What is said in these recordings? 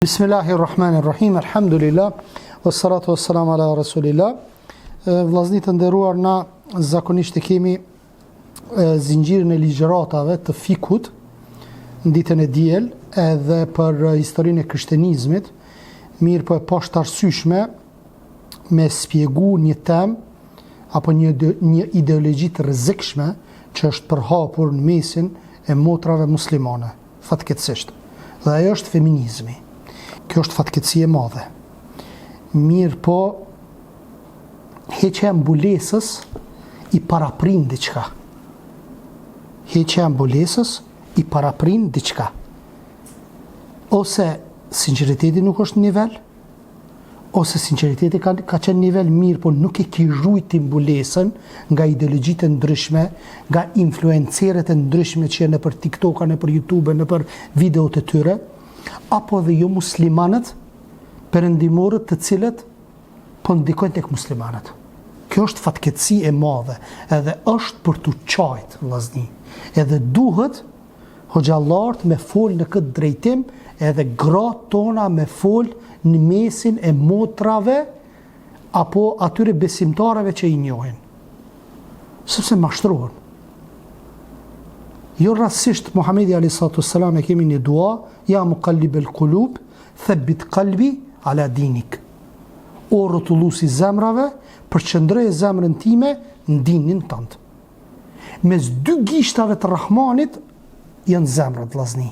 Bismillahirrahmanirrahim, alhamdulillah, wassalatu wassalamu ala rasulillah. Vllazërit të nderuar, na zakonisht kemi zinxhirin e ligjëratave të fikut në ditën e diel, edhe për historinë e krishterizmit, mirë po e poshtarsyeshme me spjegu një temë apo një ideologji të rrezikshme që është përhapur në mesin e motrave muslimane, fatkeqësisht. Dhe ajo është feminizmi. Kjo është fatkeqësi e madhe. Mirë po, heqja e mbulesës i paraprin diçka. Heqja e mbulesës i paraprin diçka. Ose sinqeriteti nuk është nivel, ose sinqeriteti ka qenë nivel, mirë po nuk e ki rujti mbulesën nga ideologjitë e ndryshme, nga influencerët e ndryshme që janë nëpër TikTok, nëpër YouTube, nëpër videot e tyre, apo dhe jo muslimanët perëndimorët të cilët po ndikojnë tek muslimanët. Kjo është fatkeqësi e madhe, edhe është për të qajt, vllazni. Edhe duhet hoxhallarët me fol në këtë drejtim, edhe gratë tona me fol në mesin e motrave apo atyre besimtarëve që i njohin. Sepse mashtrohen. Jo rastisht Muhamedi a.s. e kemi një dua, ja muqallibel qulub, thabbit qalbi ala dinik. O rrotulluesi zemrave, përqendroje zemrën time në dinin tënd. Mes dy gishtave të Rahmanit janë zemrat, vllazni.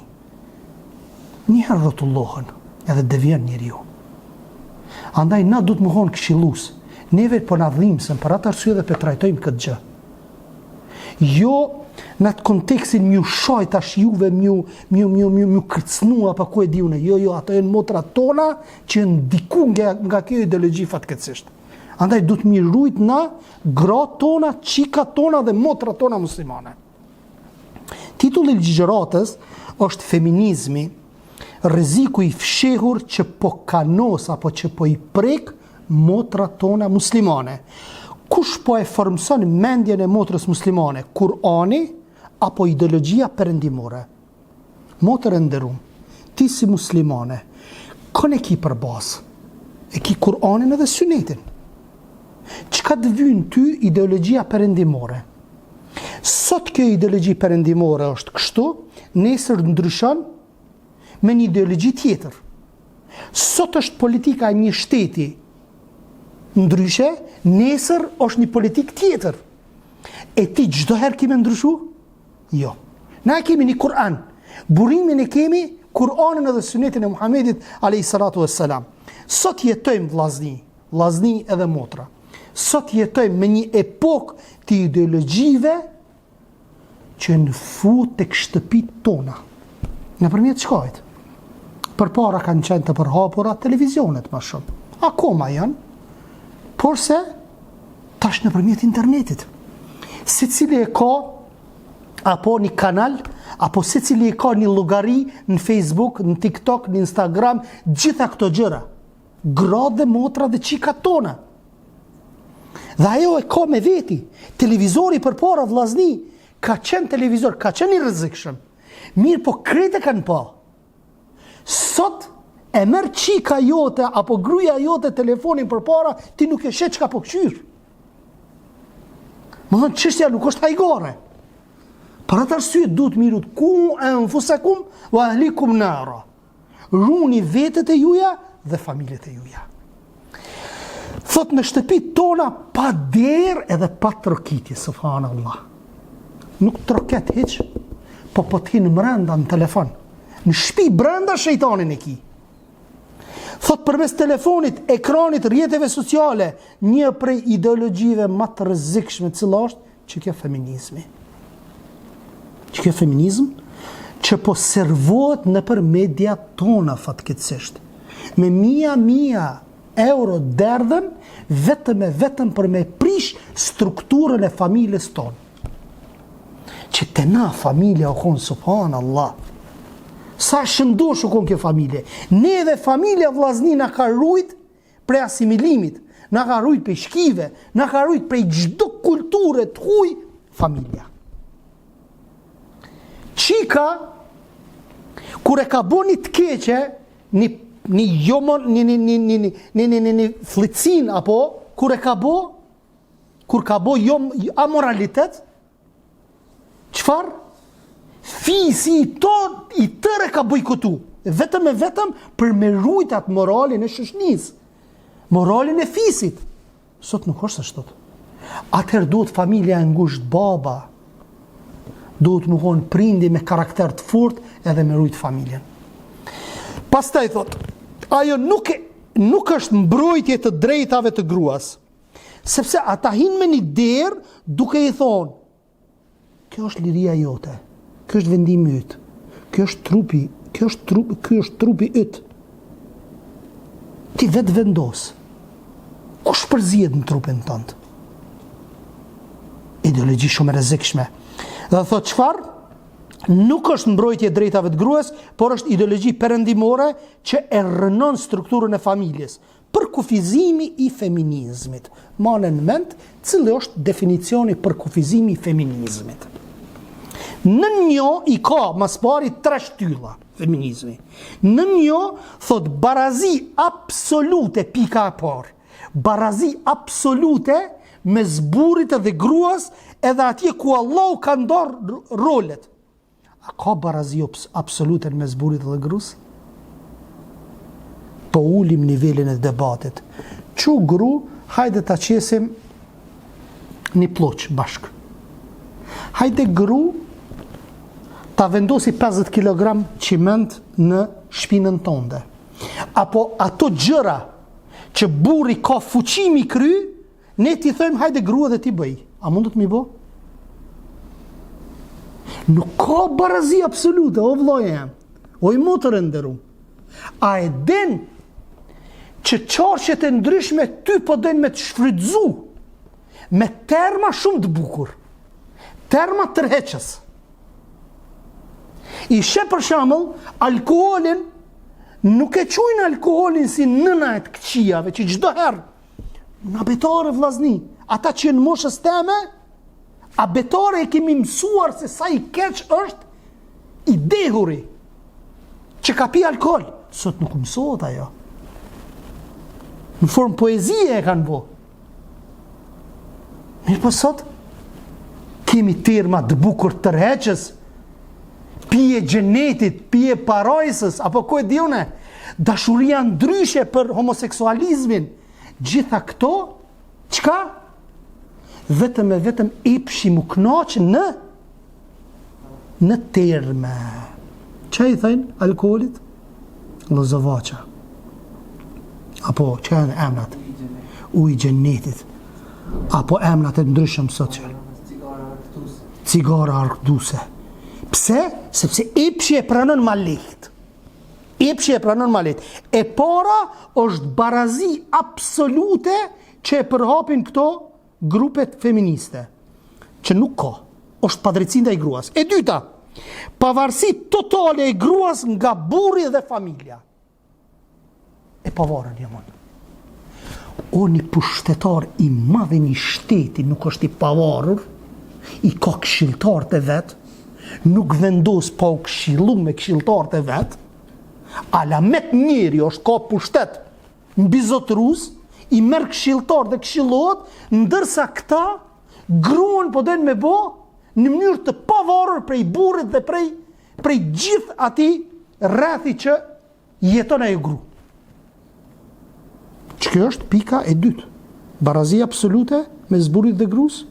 Njëherë rrotullohen, edhe devjen njeriu. Andaj na duhet më hon këshillues. Neve po na dhimbsen për atë arsye dhe po trajtojmë këtë gjë. Jo në atë kontekstin mju shoj tash juve, mju kërcnu apo ku e diune. Jo, ato janë motrat tona që ndiku nga kjo ideologji fatkeqësisht. Andaj duhet mi rujt na gratë tona, qikat tona dhe motrat tona muslimane. Titulli i ligjëratës është feminizmi, rreziku i fshehur që po kanos apo që po i prek motrat tona muslimane. Kush po e formson mendjen e motrës muslimane? Kurani apo ideologjia perëndimore? Motër e nderuar, ti si muslimane, kënë e ki për bazë? E ki Kur'anin edhe Sunetin. Çka të vyn ty ideologjia perëndimore? Sot kjo ideologji perëndimore është kështu, nesër ndryshon me një ideologji tjetër. Sot është politika e një shteti ndryshe, nesër është një politik tjetër. E ti çdo herë kime ndryshu? Jo. Na kemi një Kur'an. Burimin e kemi Kur'anin edhe Sunetin e Muhamedit a.s. Sot jetojmë vllazni edhe motra. Sot jetojmë me një epokë të ideologjive që në fut tek shtëpitë tona. Nëpërmjet çkajt? Përpara kanë qenë të përhapura televizionet më shumë. Akoma janë, por se tash nëpërmjet internetit. Secili e ka apo një kanal, apo secili e ka një llogari në Facebook, në TikTok, në Instagram, gjitha këto gjëra. Gratë dhe motra dhe qikat tona. Dhe ajo e ka me veti. Televizori përpara vllazni, ka qenë televizor, ka qenë i rrezikshëm. Mirë po krete kanë pa. Sot e merr qika jote apo gruaja jote telefonin përpara, ti nuk e sheh çka po kqyr. Më thonë, çështja nuk është hajgare. Për atë arsye duhet mirut ku anfusakum wa ahlikum nara. Runi vetët e juja dhe familjet e juja. Thot në shtëpitë tona pa derë edhe pa trokitje, subhanallah. Nuk troket hiç, po t'hin mrenda në telefon. Në shtëpi brenda shejtanin e ki. Thot përmes telefonit, ekranit, rrjeteve sociale, një prej ideologjive më të rrezikshme cila është që kjo feminizmi. Që kjo feminizm që po servohet nëpër media tona fatkeqësisht. Me mia euro derdhen vetëm për me prish strukturën e familjes tonë. Që të na familja o konë, subhanallah. Sa shëndosh u konë kjo familje. Ne dhe familja vllazni na ka rujt prej asimilimit, na ka rujt prej shkive, na ka rujt prej çdo kulture të huaj familja. Qika, kur e ka bo një të keqe, një një flicin, apo kur ka bo amoralitet, qëfar? Fisi i tërë ka bojkotu, vetëm e vetëm për me rujtat moralin e shoqënisë, moralin e fisit. Sot nuk është ashtu. Atëherë duhet familja e ngushtë, baba, duhet më konë prindi me karakter të fort edhe me rujt familjen. Pastaj thot, ajo nuk është mbrojtje të drejtave të gruas, sepse ata hinë me një derë duke i thonë, kjo është liria jote, kjo është vendimi yt, kjo është trupi yt. Ti vetë vendos, kush përzihet në trupin tënd? Ideologji shumë e rrezikshme. Dhe thot çfarë? Nuk është mbrojtje e drejtave të gruas, por është ideologji perëndimore që e rënon strukturën e familjes. Përkufizimi i feminizmit. Marrë në mend cili është definicioni përkufizimi i feminizmit. Në një i ka mas pari 3 shtylla feminizmi. Në një thot barazi absolute pika e parë. Barazi absolute me zburit edhe gruas edhe atje ku Allah ka ndorë rolet. A ka barazi absolute me zburit edhe gruas? Po ulim nivelin e debatit. Që gru, hajde ta qesim një ploq bashk. Hajde gru ta vendosi 50 kg qiment në shpinën tonde. Apo ato gjëra që burri ka fuqimi kry, ne ti thëjmë hajde grua dhe ti bëj. A mundet mi bo? Nuk ka barazi absolute, o vllai jam, o i motër e nderuar. A e din që qarqet e ndryshme ty po den me të shfrytzu me terma shumë të bukur, terma tërheqës. Ishe për shembull alkoolin, nuk e quajnë alkoolin si nëna e të këqijave, që çdo herë në betare vllazni, ata që në moshës teme, a betare e kemi mësuar se sa i keq është i dehuri që ka pi alkool. Sot nuk mësohet ajo. Në formë poezie e kanë bo. Mirë po sot kemi terma të bukur tërheqës, pije gjenetit, pije parajsës, apo ko e dione, dashuria ndryshe për homoseksualizmin. Gjitha këto, qka? Vetëm e vetëm epshi mu knaq në terme. Qa i thajnë alkoolit? Lozovaqa. Apo që janë emrat? Uj gjenetit. Apo emrat e ndryshëm sot që? Cigara arkduse. Pse? Sepse epshi e pranon ma lehtë. Epshi e pranon ma lehtë. E para është barazi absolute që e përhapin këto grupet feministe. Që nuk ka. Është padrejtësia ndaj gruas. E dyta, pavarësi totale e gruas nga burri dhe familja. E pavarën jemon. O një pushtetar i madhe një shteti nuk është i pavarur, i ka këshilltarët e vetë, nuk vendos pa u këshillu me këshilltarët e vetë, alamet njeri është ka pushtet mbi zotrus, i merr këshilltar dhe këshillohet, ndërsa këta gruan po den me bo në mënyrë të pavarur prej burrit dhe prej gjithë atij rrethi që jeton ajo gru. Kjo është pika e dytë. Barazi absolute me zburit dhe grus.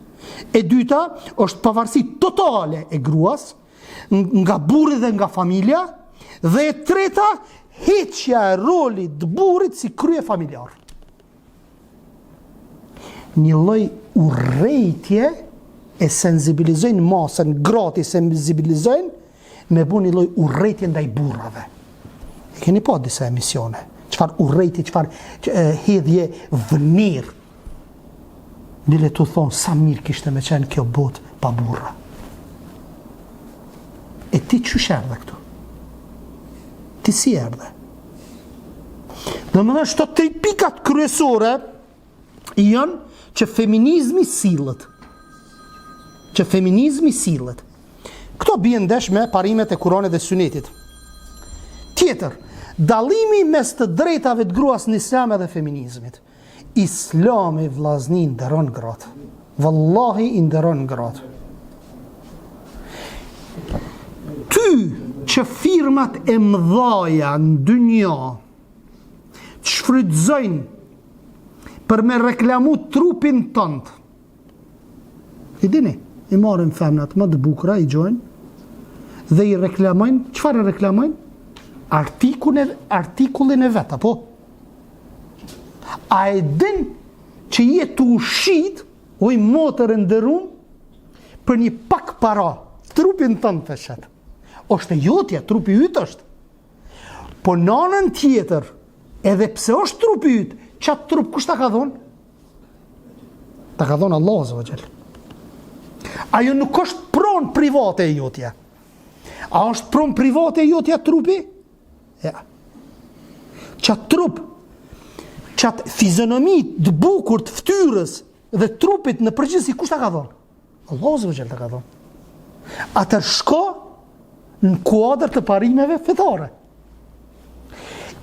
E dyta është pavarësi totale e gruas nga burri dhe nga familja. Dhe e treta, heqja e rolit të burrit si krye familjar. Një lloj urrejtje e sensibilizojnë masën, gratis sensibilizojnë me bu një lloj urrejtje ndaj burrave. E keni pa disa emisione. Qëfar urrejtje, qëfar hedhje vënir. Dile të thonë, sa mirë kishte me qenë kjo botë pa burra. E ti qysh erdhe këtu? Ti si erdhe? Dhe më dhe shto 3 pikat kryesore janë që feminizmi sillet. Që feminizmi sillet. Këto bien ndesh me parimet e Kuranit dhe Sunetit. Tjetër, Dallimi mes të drejtave të gruas në islam edhe feminizmit. Islami vllazni nderon gratë. Wallahi i nderon gratë. Ty që firmat e mëdhaja në dynja të shfrytëzojnë për me reklamu trupin tënd. I dini, i marrin femnat më të bukura, i gjojnë dhe i reklamojnë, çfarë reklamojnë? Artikullin e vet, apo? A e din që je të ushit, oj motër e nderuar, për një pak para, trupin tënd feshet. Është e jotja, trupi yt është. Po në anën tjetër, edhe pse është trupi yt, çat trup kush ta ka dhënë? Ta ka dhënë Allahu azza wa jall. Ajo nuk është pronë private e jotja. A është pronë private e jotja trupi? Ja. Çat trup, çat fizionomi të bukur të fytyrës dhe trupit në përgjithësi kush ta ka dhënë? Allahu azza wa jall ta ka dhënë. Atër shko në kuadër të parimeve fetare.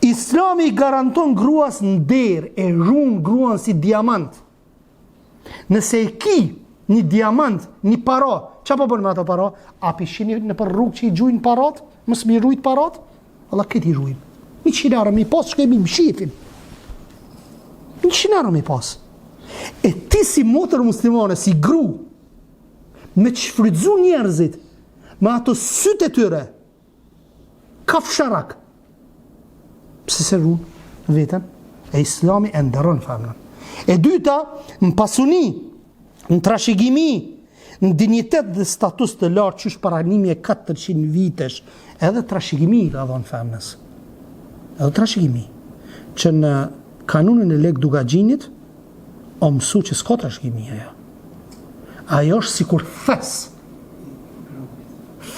Islami i garanton gruas nder, e ruan gruan si diamant. Nëse e ki një diamant, një para, çfarë po bën me ato para? A pishini në për rrugë që i gjujnë parat? Mos mi rujt parat? Allah këtë i rujnë. 100 euro mi pas, shkemi më shifin. 100 euro mi pas. E ti si motër muslimane, si gru, me të shfrytëzu njerëzit, me ato sytë e tyre, ka fsharak. Pse se runë vetën? E Islami e nderon femnën. E dyta, në pasuni, në trashëgimi, në dinjitet dhe status të lartë, qysh paranimi e 400 vitesh, edhe trashëgimi ka dhënë femnës. Edhe trashëgimi. Që në kanunin e lek Dugaxhinit, o mësu që s'ka trashëgimi ajo. Ajo është sikur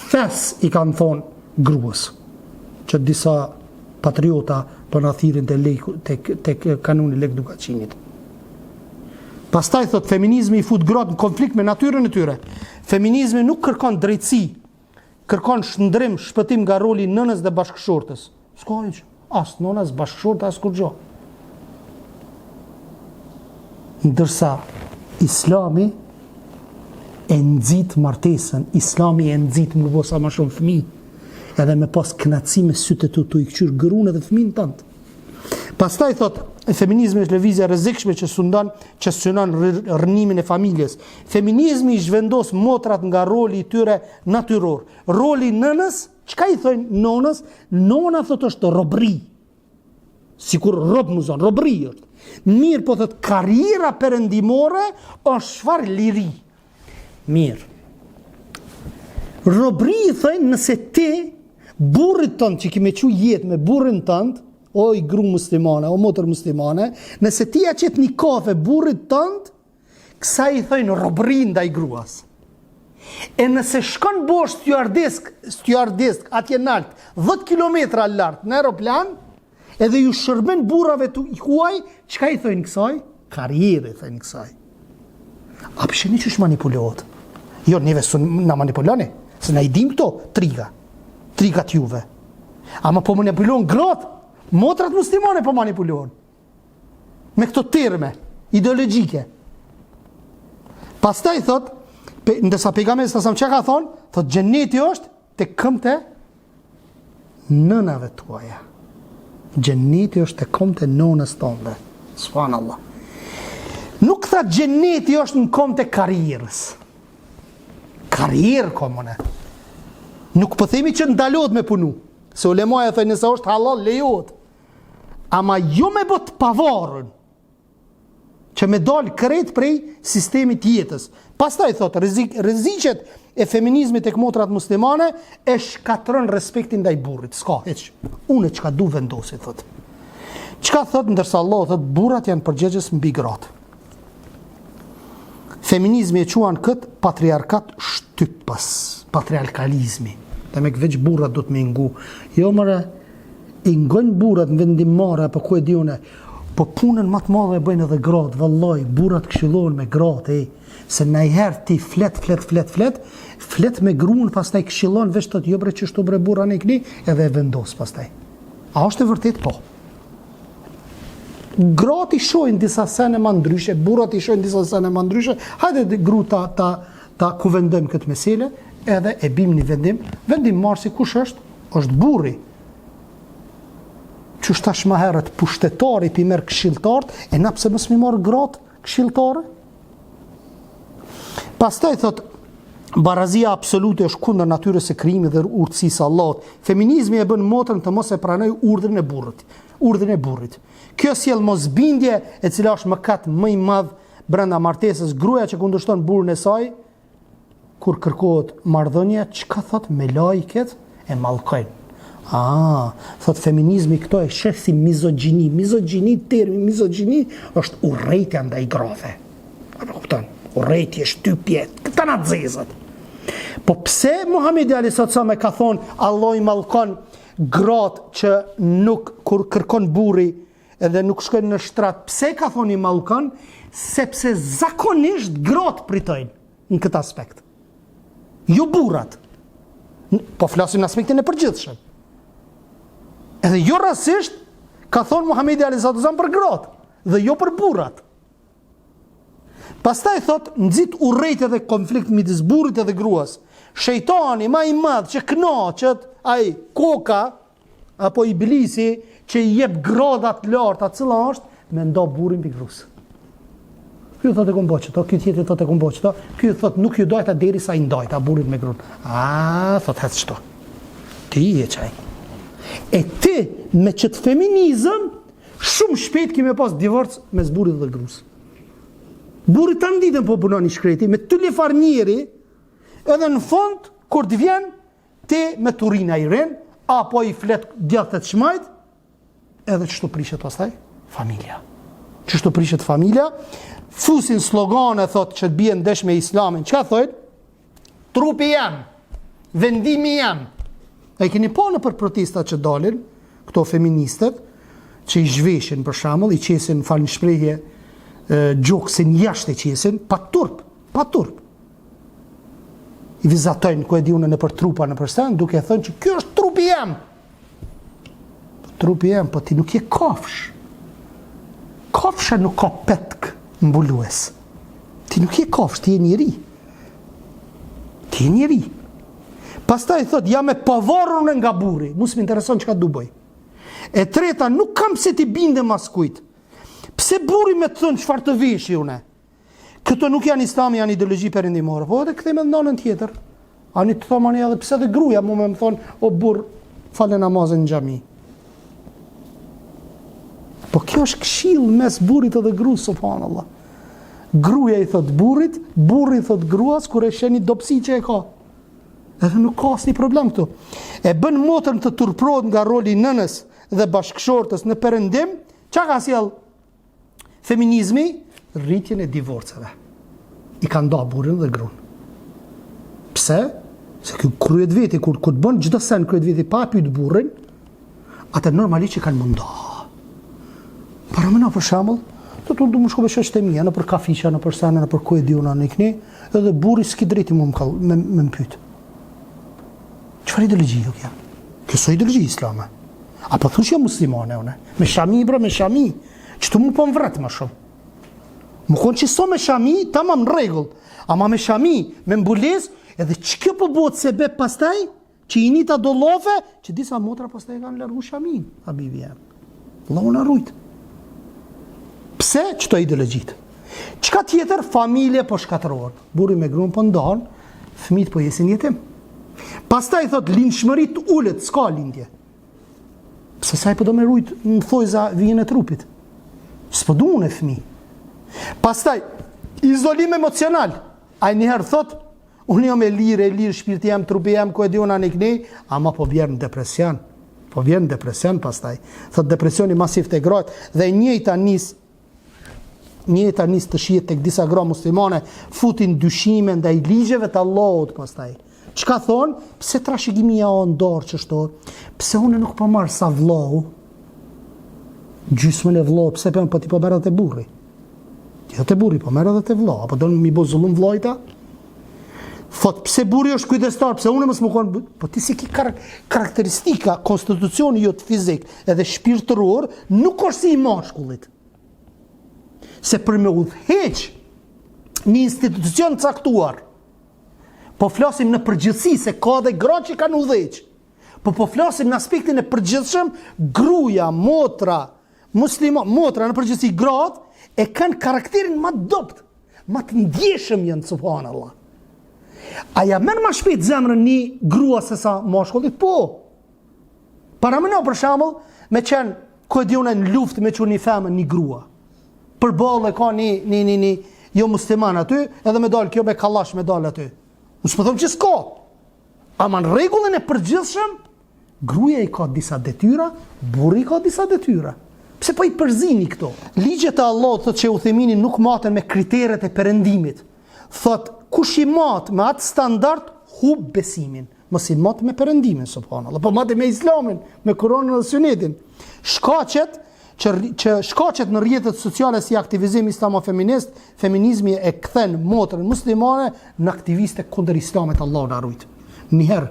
thes i kanë thonë gruas, që disa patriota për në thirin të kanuni lek Dugaxhinit. Pastaj thot, feminizmi i fut gratë në konflikt me natyrën e tyre. Feminizmi nuk kërkon drejtësi, kërkon shndrim, shpëtim nga roli nënës dhe bashkëshortës. S'ka hiç, as nënës, bashkëshortë, as kur gjë. Ndërsa Islami e nxit martesën, Islami e nxit më bosa më shumë fëmijë, edhe me pas kënaqësi me sytë të tu i kçyr gruan edhe fëmin tënd. Pastaj thot, feminizmi është lëvizje e rrezikshme që synon rënimin e familjes. Feminizmi i zhvendos motrat nga roli i tyre natyror. Roli nënës, çka i thojnë nonës? Nona thot është robri. Sikur rob muzon, robri është. Mirë, po thot karriera perëndimore është çfarë liri. Mirë. Robri i thojnë nëse ti burrit tënd që kime qu jetë me burrin tënd, o i gru muslimane, o motër muslimane, nëse ti ja qet një kafe burrit tënd, kësa i thojnë robri ndaj gruas. E nëse shkon bosh stjuardesk atje nalt, 10 kilometra lart në aeroplan, edhe ju shërben burrave të huaj, çka i thojnë kësaj? Karrierë thojnë kësaj. A pësheni që manipulohet? Jo, neve na manipuloni, se na i dim këto trigat juve. Ama po manipulon gratë, motrat muslimane po manipulon. Me këto terme ideologjike. Pastaj thot, ndërsa pejgamberi sa çka ka thonë, thot xheneti është te këmbët e nënave tuaja. Xheneti është te këmbët e nonës tonë. Subhanallah. Nuk tha xheneti është në këmbët e karrierës. Karrierë komune. Nuk po themi që ndalohet me punu. Se ulemaja thënë nëse është halal lejohet. Ama jo me bot pavarën. Që me dal krejt prej sistemit jetës. Pastaj thot, rreziqet e feminizmit tek motrat muslimane e shkatron respektin ndaj burrit. S'ka hiç. Unë çka du vendosi thot. Çka thot ndërsa Allah thot burrat janë përgjegjës mbi gratë. Feminizmi e quan kët patriarkat shtypës, patriarkalizmi. Dhe me veç burrat do të me ngu. Jo mëre, i ngojnë burrat në vendimare, apo ku e diune, po punën më të madhe e bëjnë edhe gratë, vallaj, burrat këshillohen me gratë, se najherë ti flet me gruan, pastaj këshillon veç të jo bre që shtu bre burra në ikni, edhe e vendos pastaj. A është e vërtet? Po. Gratë i shojnë disa sene ma ndryshe, burrat i shojnë disa sene ma ndryshe, hajde gru ta kuvendojmë këtë mesele, edhe e bim një vendim marë si kush është burri. Që shtash ma herët pushtetari pi merë këshilltarët, e na pse mos mi marë gratë këshilltare? Pastaj thot, barazia absolute është kundër natyrës së krijimit dhe urtësisë së Allahut. Feminizmi e bën motrën të mos e pranojë urdhrin e burrit. Kjo sjell mosbindje, e cila është mëkat më i madh brenda martesës. Gruaja që kundërshton burrin e saj kur kërkohet marrëdhënie, çka thot me lajket e mallkojnë. Thot feminizmi këto e sheh si mizogjini. Termi mizogjini është urrejtja ndaj grave. Apo kupton? Urrejtje, shtypje, këta na zezat. Po pse Muhamedi a.s. ka thonë Allah i mallkon gratë që nuk kur kërkon burri edhe nuk shkojnë në shtrat? Pse ka thonë i mallkon? Sepse zakonisht gratë pritojnë në këtë aspekt. Jo burrat. Po flasim në aspektin e përgjithshëm. Edhe jo rastisht ka thonë Muhamedi a.s. për gratë dhe jo për burrat. Pastaj thot, nxit urrejtje dhe konflikt midis burrit edhe gruas. Shejtani më i madh që kënaqet, ai koka apo iblisi që i jep gradat larta, cila është me ndo burrin mbi gruas. Ky thotë kom bëj çto, ky tjetër thotë kom bëj çto, ky thotë nuk ju dojta derisa i ndajta burrin me gruan. Thotë haç çto. Ti je çaj. E ti me çet feminizëm shumë shpejt kime pas divorc mes burrit dhe gruas. Burri të nditën po punon i shkreti, me të lefar njeri, edhe në fond, kur të vjen, te me turina i ren, apo i flet djathët shmajt, edhe qështu prishet pastaj? Familja. Qështu prishet familja? Fusin slogane, thot, që të bie ndesh me islamin. Qka thojnë? Trupi jam, vendimi jam. E keni po në për protestat që dalin, këto feministët, që i zhveshin për shembull, i qesin fal një shprehje, gjoksin jashtë e qesin, pa turp. I vizatojnë, ku e di unë në për trupa në përsen, duke thënë që kjo është trupi jam. Trupi jam, po ti nuk je kafsh. Kafsha nuk ka petk mbulues. Ti nuk je kafsh, ti je njeri. Pastaj thot, jam e pavarur nga burri, mos më intereson çka du bëj. E treta, nuk kam se ti bindem as kujt. Pse burri me të thënë çfarë të veshi une? Këto nuk janë islami, janë ideologji perëndimore. Po edhe kthejmë në anën tjetër. Ani të thomani edhe pse dhe gruaja më thonë, o burr, falë namazin në xhami. Po kjo është këshill mes burrit edhe gruas, subhanallah. Gruaja i thot burrit, burri i thot gruas kur e sheni dobësi që e ka. Edhe nuk ka asnjë problem këtu. E bën motrën të turprohet nga roli i nënës dhe bashkëshortës në perëndim, çka ka sjell feminizmi? Rritjen e divorceve. I ka nda burrin dhe gruan. Pse? Se kjo kryet veti, kur të bën çdo sen kryet veti pa pyet burrin, atë normalisht që kanë munda. Para mëna për shembull, du më shko me shoqtë e mia, në për kafisha, në për sene, në për ku e diuna në ikni, edhe burri s'ki drejti me më pyet. Çfarë ideologji kjo kjo? Kjo është ideologji islame. Apo thush jam muslimane une? Me shami, bro, me shami. Çto mu po më vret më shumë. Më konë që so me shami, tamam në regull. Ama me shami, me mbulez, edhe që kjo po bëhet sebe pastaj, që i nita do lofe, që disa motra pastaj kanë largu shamin, habibi jam. Allahu na rujt. Pse? Qëto ideologjit. Qka tjetër? Familje po shkatëror. Burri me gruan po ndahen, fëmijët po jesin jetim. Pastaj thot, lindshmërit ullet, s'ka lindje. Pse saj po do me rujt në thojza vijën e trupit. S'po du unë e fëmijë. Pastaj, izolim emocional. A njëherë thot, unë jam e lirë, shpirti jam, trupi jam, ku e di unë anë kënej, ama po vjerë në depresion. Po vjerë në depresion pastaj. Thot, depresioni masiv të gratë, dhe njëjta nis të shihet tek disa gra muslimane, futin dyshime ndaj ligjeve të Allahut pastaj. Çka thon? Pse trashëgimia o ndor çështo? Pse unë nuk po marr sa vllau? Gjysmën e vllau, pse po ti po merr edhe te burri? Ti te burri po merr edhe te vllau, apo don mi bo zullum vllajta? Thot, pse burri është kujdestar, pse unë mos më kon, po ti si ki karakteristika konstitucioni jot fizik edhe shpirtëror nuk është si i mashkullit. Se për me udhëheq një institucion caktuar, po flasim në përgjithësi se ka dhe gra që kanë udhëheq, po flasim në aspektin e përgjithshëm, gruaja, motra, motra në përgjithësi gratë e kanë karakterin më dopt, më të ndjeshëm janë, subhanallah. Aja merr më shpejt zemrën një grua se sa mashkullit? Po. Para më në për shembull, me qenë ku e diunë në luftë me çuni femën një grua. Përballë ka një jo musliman aty, edhe me dal kjo me kallash me dal aty. Unë s'po them që s'ka. Ama në rregullin e përgjithshëm, gruaja i ka disa detyra, burri ka disa detyra. Pse po i përzini këto? Ligjet e Allahut thotë që Uthemini nuk maten me kriteret e perëndimit. Thotë kush i mat me atë standard hub besimin. Mos i mat me perëndimin, subhanallahu, po mat me islamin, me Kur'anin dhe Sunetin. Shkaqet në rrjetet sociale si aktivizmi islamo-feminist, feminizmi e kthen motrën muslimane në aktiviste kundër islamit, Allahu na ruaj. Njëherë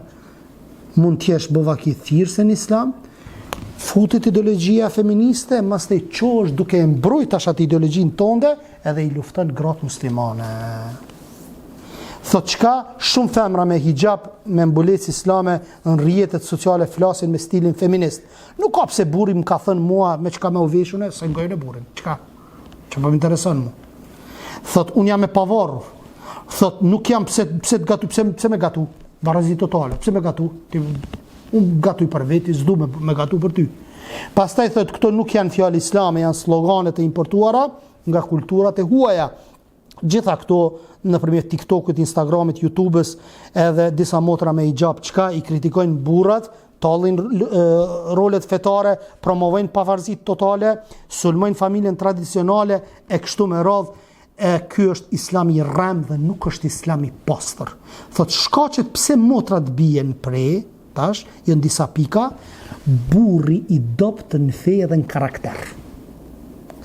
mund t'jesh bovaki thirrse në islam, futet ideologjia feministe, mastaj çosh duke e mbrojtur tash atë ideologjinë tonde edhe i lufton gratë muslimane. Thot çka shumë femra me hijab, me mbulesë islame në rrjetet sociale flasin me stilin feminist. Nuk ka pse burri më ka thënë mua me çka më u veshun, se ngojën e burrin. Çka? Çfarë po më intereson mua? Thot unë jam e pavarur. Thot nuk jam pse të gatu, pse me gatu? Barazi totale. Pse me gatu? Unë gatuj për veti, s'du me gatu për ty. Pastaj thot këto nuk janë fjalë islame, janë sloganet e importuara nga kulturat e huaja. Gjitha këto nëpërmjet TikTokut, Instagramit, YouTubes edhe disa motra me hijab çka i kritikojnë burrat, tallin rolet fetare, promovojnë pavarësi totale, sulmojnë familjen tradicionale e kështu me radhë. Ky është islami i rrem dhe nuk është islami i pastër. Thot shkaqet pse motrat bien prej, tash janë disa pika, burri i dopt në fe dhe në karakter.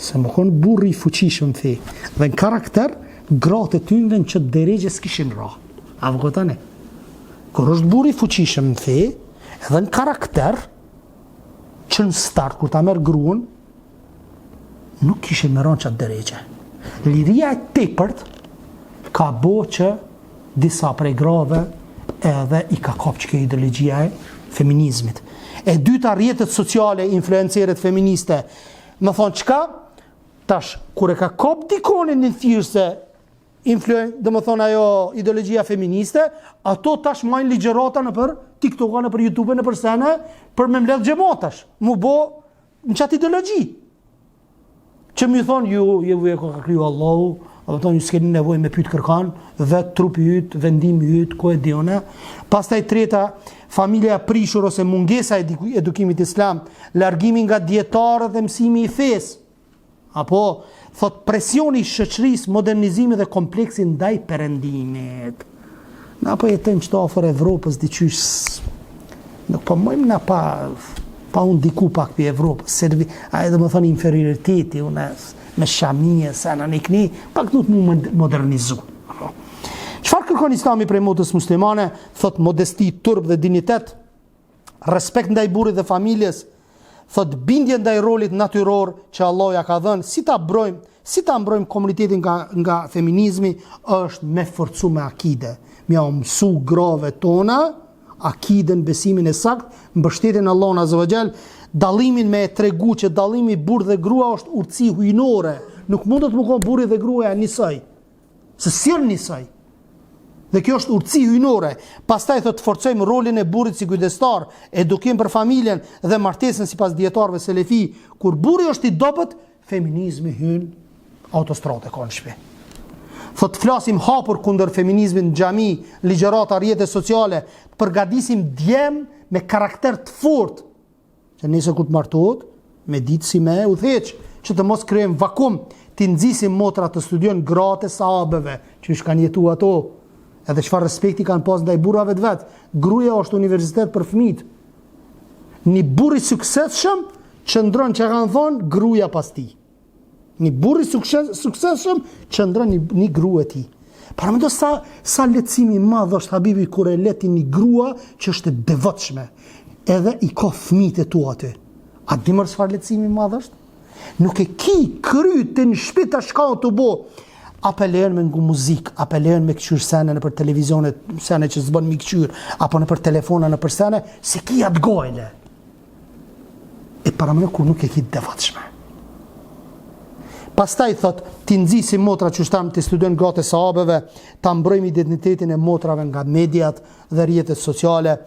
Se më konë burri i fuqishëm në fe dhe në karakter, gratë e tyre në çdo drejtë s'kishin ra. A vëgotane? Kur është burri i fuqishëm në fe edhe në karakter, që në start kur ta merr gruan, nuk kishin më rënë çat drejtë. Liria e tepërt ka bo që disa prej grave edhe i ka kap që kjo ideologjia e feminizmit. E dyta, rrjetet sociale, influenceret feministe, më thonë çka? Tash, kur e ka kap dikonin një thirrse, dhe më thonë ajo ideologjia feministe, ato tash majnë ligjerata në për TikTok, në për YouTube, në për sene, për me mbledh xhamatash, mu bo në qatë ideologji. Që mi thonë, ju e ka kriju Allahu, dhe thonë, ju s'keni nevoj me pyet kërkan, vetë trupi yt, vendimi yt, ko e dione. Pastaj treta, familja prishur ose mungesa e edukimit islam, largimi nga dietarët dhe mësimi i fesë. Apo, thot presioni i shoqërisë, modernizimi dhe kompleksi ndaj perëndimit. Na po jetojmë qëto afër Evropës, diqysh, nuk po mojmë na pa unë diku pak për Evropës, a edhe më thonë inferioriteti, unë me shamije, se në një këni, pak nuk mu modernizu. Çfarë kërkon islami prej motës muslimane? Thot modesti, turp dhe dignitet, respekt ndaj burrit dhe familjes, thot bindje ndaj rolit natyror që Allah ja ka dhënë, si ta mbrojmë komunitetin nga feminizmi, është me forcu me akide. Mja mësu grave tona, akiden, besimin e sakt, mbështetjen Allahun azza wa jall, dallimin me tregu që dallimi burr dhe grua është urtësi hyjnore. Nuk mundet të mund burri dhe gruaja njësoj. Se sjell njësoj. Dhe kjo është urtësi hyjnore. Pastaj thot forcojmë rolin e burrit si kujdestar, edukim për familjen dhe martesën sipas dietarëve selefi. Kur burri është i dobët, feminizmi hyn autostradë ka në shtëpi. Thot flasim hapur kundër feminizmit në xhami, ligjërata, rrjete sociale, të përgatisim djem me karakter të fortë, që nëse kur të martohet, me ditë si me udhëheq, që të mos krijojmë vakum, të nxisim motra të studiojnë gratë e sahabeve, që kanë jetuar ato, edhe çfarë respekti kanë pas ndaj burrave të vet. Gruaja është universitet për fëmijët. Një burr i suksesshëm qëndron që kanë thonë gruaja pas tij. Një burr i suksesshëm qëndron një grua e tij. Para mendo sa lehtësimi i madh është Habibi kur e leti një grua që është e devotshme, edhe i ka fëmijët e tu aty. A di më çfarë lehtësimi i madh është? Nuk e ki kryte në shtëpi ta shkon të bo. Apelojnë me ngu muzikë, apelojnë me këqyr sene në për televizionet, sene që s'bën mi këqyr, apo në për telefona në për sene, se ki atë gojle. E para më kur nuk e ki devotshme. Pastaj thot, ti nxisi motra që shtam të studojnë gratë e sahabeve, ta mbrojmë identitetin e motrave nga mediat dhe rrjetet sociale,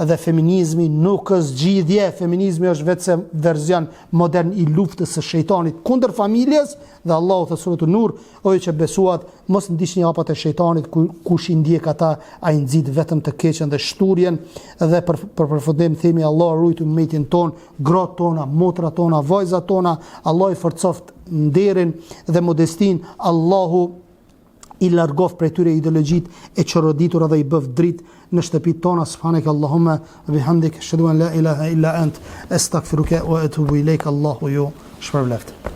dhe feminizmi nuk është zgjidhje, feminizmi është vetëm verzion modern i luftës së shejtanit kundër familjes, dhe Allahu të suratu Nur, o që besuat, mos ndiqni hapat e shejtanit, kush i ndjek ata, ai nxit vetëm të keqen dhe shturjen, dhe për përfundim themi Allahu ruajt ummetin ton, gratë tona, motrat tona, vajzat tona, Allahu i forcoft nderin dhe modestin, Allahu i largof prej tyre ideologjit e çorroditura dhe i bëf dritë në shtëpitë tona. Subhanak Allahumma wa bihamdik, ashhadu an la ilaha illa ant, astaghfiruka wa atubu ilaik. Allahu ju shpërbleft.